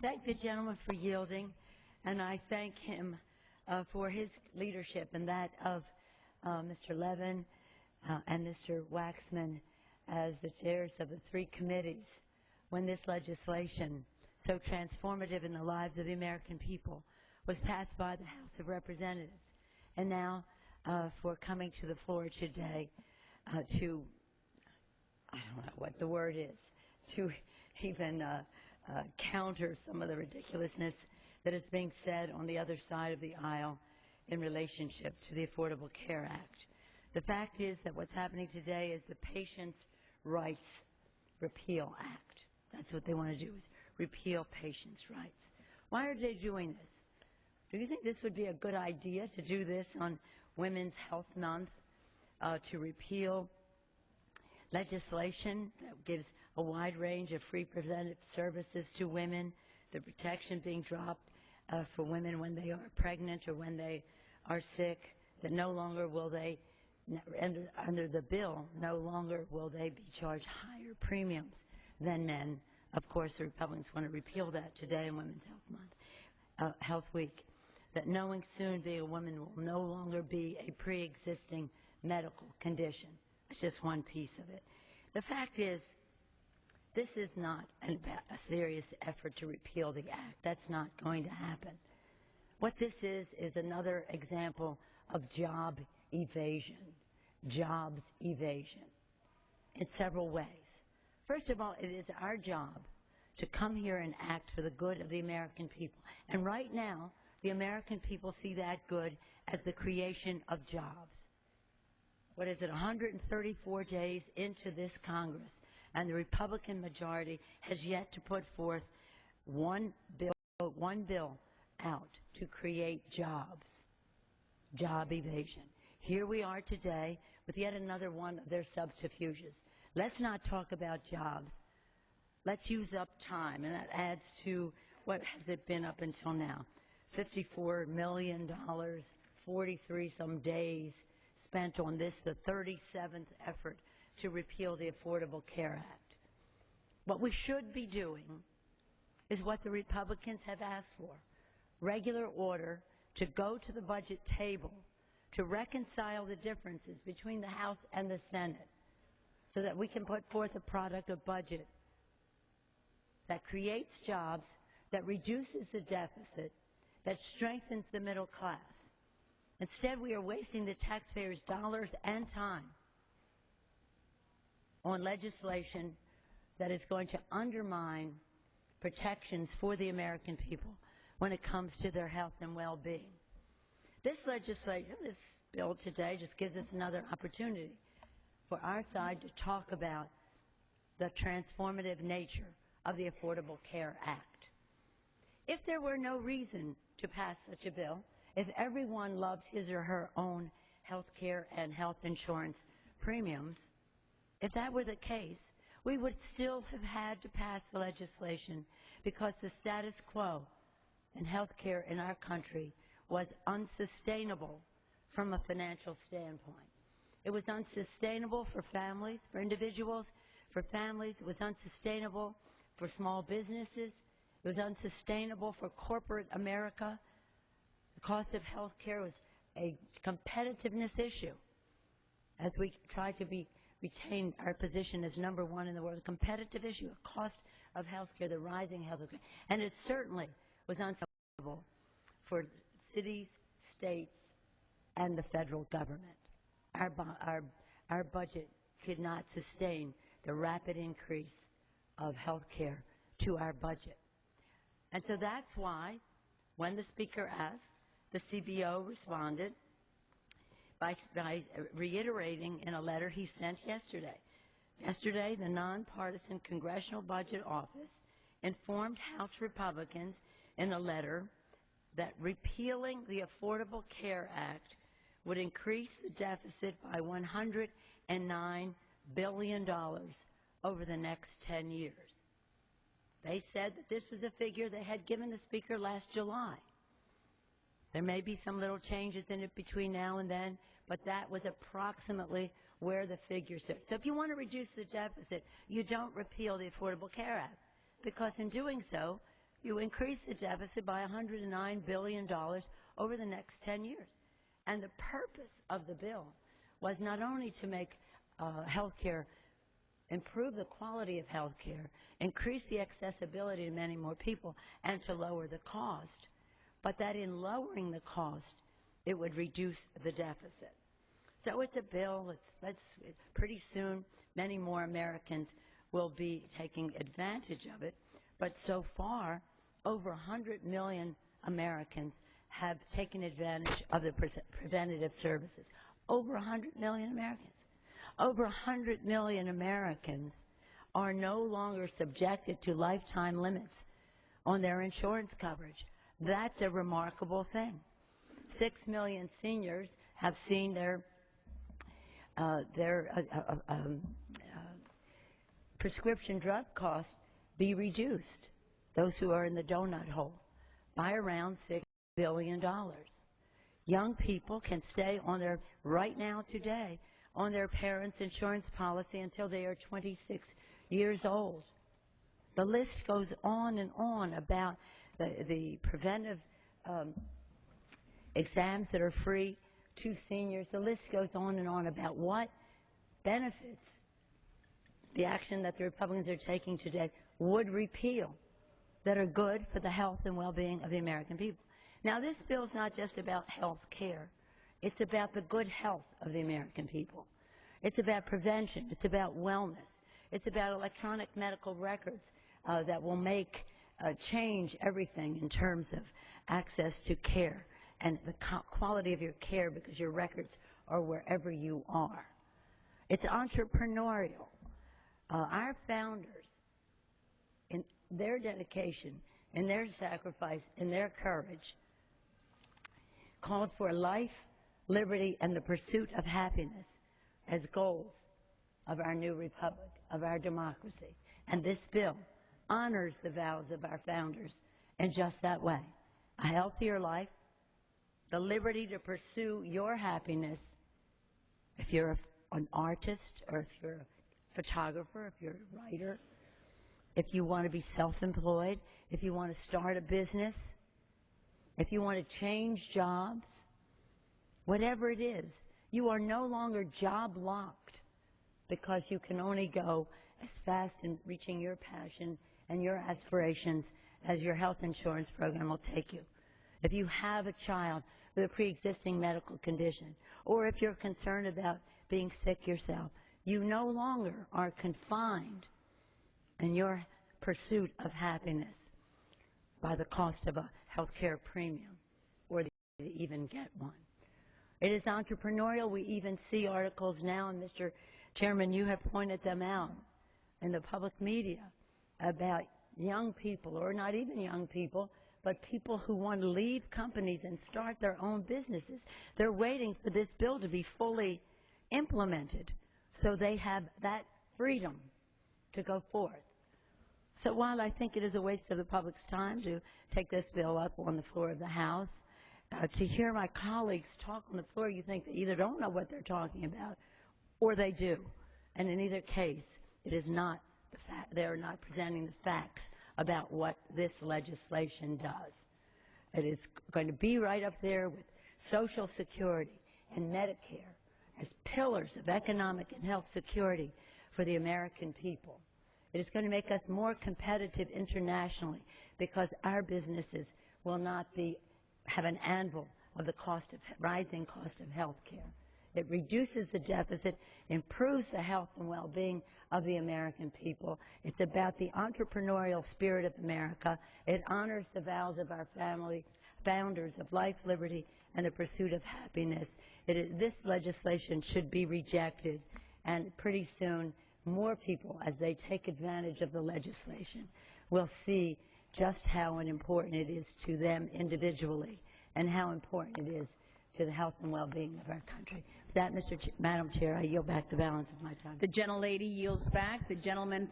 thank the gentleman for yielding, and I thank him for his leadership and that of Mr. Levin and Mr. Waxman as the chairs of the three committees when this legislation, so transformative in the lives of the American people, was passed by the House of Representatives. And now for coming to the floor today to, I don't know what the word is, to even counter some of the ridiculousness that is being said on the other side of the aisle in relationship to the Affordable Care Act. The fact is that what's happening today is the Patients Rights Repeal Act. That's what they want to do, is repeal patients' rights. Why are they doing this? Do you think this would be a good idea to do this on Women's Health Month, to repeal legislation that gives a wide range of free preventive services to women, the protection being dropped for women when they are pregnant or when they are sick, that no longer will they, under the bill, no longer will they be charged higher premiums than men. Of course, the Republicans want to repeal that today in Women's Health Month, Health Week, that knowing soon being a woman will no longer be a pre-existing medical condition. It's just one piece of it. The fact is, this is not a serious effort to repeal the act. That's not going to happen. What this is another example of job evasion, jobs evasion, in several ways. First of all, it is our job to come here and act for the good of the American people. And right now, the American people see that good as the creation of jobs. What is it, 134 days into this Congress, and the Republican majority has yet to put forth one bill out to create jobs, job evasion. Here we are today with yet another one of their subterfuges. Let's not talk about jobs. Let's use up time, and that adds to, what has it been up until now? $54 million, 43 some days spent on this, the 37th effort to repeal the Affordable Care Act. What we should be doing is what the Republicans have asked for, regular order to go to the budget table to reconcile the differences between the House and the Senate so that we can put forth a product of budget that creates jobs, that reduces the deficit, that strengthens the middle class. Instead, we are wasting the taxpayers' dollars and time on legislation that is going to undermine protections for the American people when it comes to their health and well-being. This legislation, this bill today, just gives us another opportunity for our side to talk about the transformative nature of the Affordable Care Act. If there were no reason to pass such a bill, if everyone loved his or her own health care and health insurance premiums, if that were the case, we would still have had to pass the legislation because the status quo in health care in our country was unsustainable from a financial standpoint. It was unsustainable for families, for individuals, for families. It was unsustainable for small businesses. It was unsustainable for corporate America. The cost of health care was a competitiveness issue as we try to retain our position as number one in the world. A competitive issue, a cost of health care, the rising health care. And it certainly was unsustainable for cities, states, and the federal government. Our budget could not sustain the rapid increase of health care to our budget. And so that's why, when the Speaker asked, the CBO responded by reiterating in a letter he sent yesterday. Yesterday, the nonpartisan Congressional Budget Office informed House Republicans in a letter that repealing the Affordable Care Act would increase the deficit by $109 billion over the next 10 years. They said that this was a figure they had given the Speaker last July. There may be some little changes in it between now and then, but that was approximately where the figure stood. So if you want to reduce the deficit, you don't repeal the Affordable Care Act, because in doing so, you increase the deficit by $109 billion over the next 10 years. And the purpose of the bill was not only to make health care, improve the quality of health care, increase the accessibility to many more people, and to lower the cost, but that in lowering the cost, it would reduce the deficit. So it's a bill. Pretty soon, many more Americans will be taking advantage of it. But so far, over 100 million Americans have taken advantage of the preventative services. Over 100 million Americans. Over 100 million Americans are no longer subjected to lifetime limits on their insurance coverage. That's a remarkable thing. 6 million seniors have seen their prescription drug costs be reduced, those who are in the donut hole, by around $6 billion. Young people can stay on their, right now today, on their parents' insurance policy until they are 26 years old. The list goes on and on about the preventive exams that are free to seniors. The list goes on and on about what benefits the action that the Republicans are taking today would repeal that are good for the health and well-being of the American people. Now, this bill is not just about health care. It's about the good health of the American people. It's about prevention. It's about wellness. It's about electronic medical records that will change everything in terms of access to care and the quality of your care, because your records are wherever you are. It's entrepreneurial. Our founders, in their dedication, in their sacrifice, in their courage, called for life, liberty, and the pursuit of happiness as goals of our new republic, of our democracy. And this bill honors the vows of our founders in just that way. A healthier life, the liberty to pursue your happiness. If you're an artist, or if you're a photographer, if you're a writer, if you want to be self-employed, if you want to start a business, if you want to change jobs, whatever it is, you are no longer job locked because you can only go as fast in reaching your passion and your aspirations as your health insurance program will take you. If you have a child with a pre-existing medical condition, or if you're concerned about being sick yourself, you no longer are confined in your pursuit of happiness by the cost of a health care premium or to even get one. It is entrepreneurial. We even see articles now, and Mr. Chairman, you have pointed them out in the public media, about young people, or not even young people, but people who want to leave companies and start their own businesses. They're waiting for this bill to be fully implemented so they have that freedom to go forth. So while I think it is a waste of the public's time to take this bill up on the floor of the House, to hear my colleagues talk on the floor, you think they either don't know what they're talking about or they do. And in either case, it is not the fact, they're not presenting the facts about what this legislation does. It is going to be right up there with Social Security and Medicare as pillars of economic and health security for the American people. It is going to make us more competitive internationally because our businesses will not have an anvil of the rising cost of health care. It reduces the deficit, improves the health and well-being of the American people. It's about the entrepreneurial spirit of America. It honors the vows of our founders of life, liberty, and the pursuit of happiness. This legislation should be rejected, and pretty soon more people, as they take advantage of the legislation, will see just how important it is to them individually and how important it is to the health and well-being of our country. With that, Madam Chair, I yield back the balance of my time. The gentlelady yields back. The gentleman